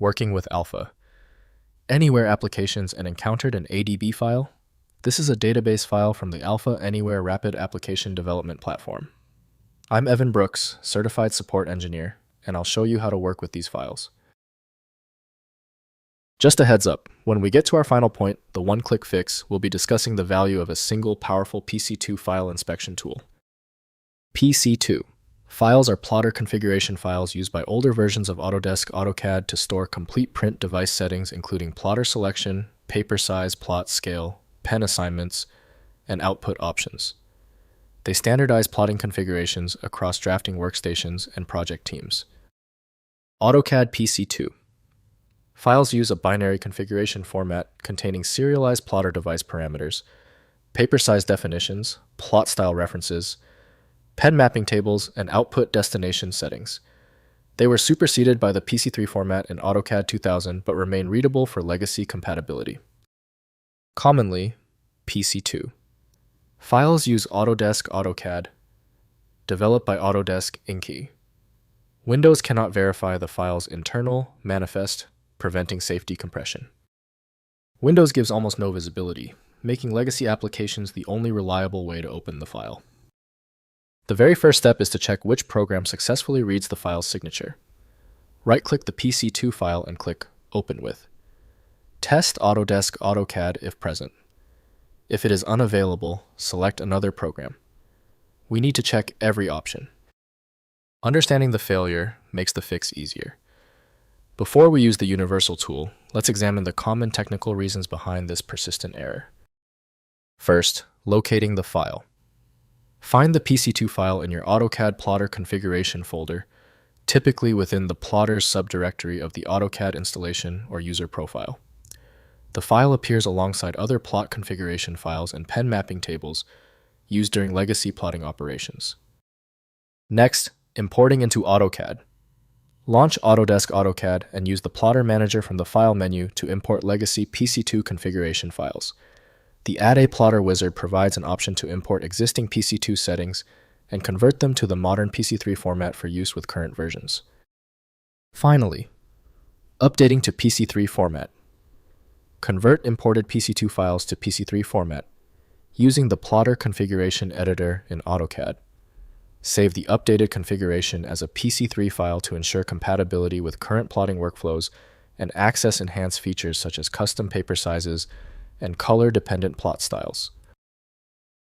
Working with Alpha. Anywhere applications and encountered an ADB file? This is a database file from the Alpha Anywhere Rapid Application Development Platform. I'm Evan Brooks, Certified Support Engineer, and I'll show you how to work with these files. Just a heads up, when we get to our final point, the one-click fix, we'll be discussing the value of a single powerful PC2 file inspection tool. PC2. Files are plotter configuration files used by older versions of Autodesk AutoCAD to store complete print device settings including plotter selection, paper size, plot scale, pen assignments, and output options. They standardize plotting configurations across drafting workstations and project teams. AutoCAD PC2. Files use a binary configuration format containing serialized plotter device parameters, paper size definitions, plot style references, pen mapping tables, and output destination settings. They were superseded by the PC3 format in AutoCAD 2000 but remain readable for legacy compatibility. Commonly, PC2. Files use Autodesk AutoCAD, developed by Autodesk Inc. Windows cannot verify the file's internal manifest, preventing safety compression. Windows gives almost no visibility, making legacy applications the only reliable way to open the file. The very first step is to check which program successfully reads the file's signature. Right-click the PC2 file and click Open With. Test Autodesk AutoCAD if present. If it is unavailable, select another program. We need to check every option. Understanding the failure makes the fix easier. Before we use the universal tool, let's examine the common technical reasons behind this persistent error. First, locating the file. Find the PC2 file in your AutoCAD plotter configuration folder, typically within the plotters subdirectory of the AutoCAD installation or user profile. The file appears alongside other plot configuration files and pen mapping tables used during legacy plotting operations. Next, importing into AutoCAD. Launch Autodesk AutoCAD and use the Plotter Manager from the File menu to import legacy PC2 configuration files. The Add a Plotter wizard provides an option to import existing PC2 settings and convert them to the modern PC3 format for use with current versions. Finally, updating to PC3 format. Convert imported PC2 files to PC3 format using the Plotter Configuration Editor in AutoCAD. Save the updated configuration as a PC3 file to ensure compatibility with current plotting workflows and access enhanced features such as custom paper sizes and color-dependent plot styles.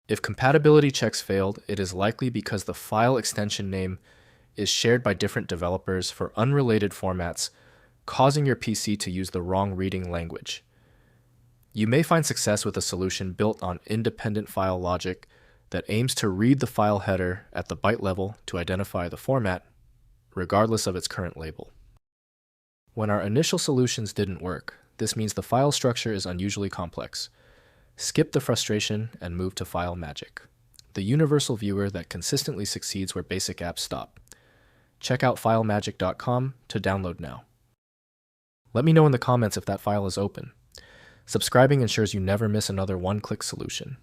If compatibility checks failed, it is likely because the file extension name is shared by different developers for unrelated formats, causing your PC to use the wrong reading language. You may find success with a solution built on independent file logic that aims to read the file header at the byte level to identify the format, regardless of its current label. When our initial solutions didn't work, this means the file structure is unusually complex. Skip the frustration and move to File Magic, the universal viewer that consistently succeeds where basic apps stop. Check out filemagic.com to download now. Let me know in the comments if that file is open. Subscribing ensures you never miss another one-click solution.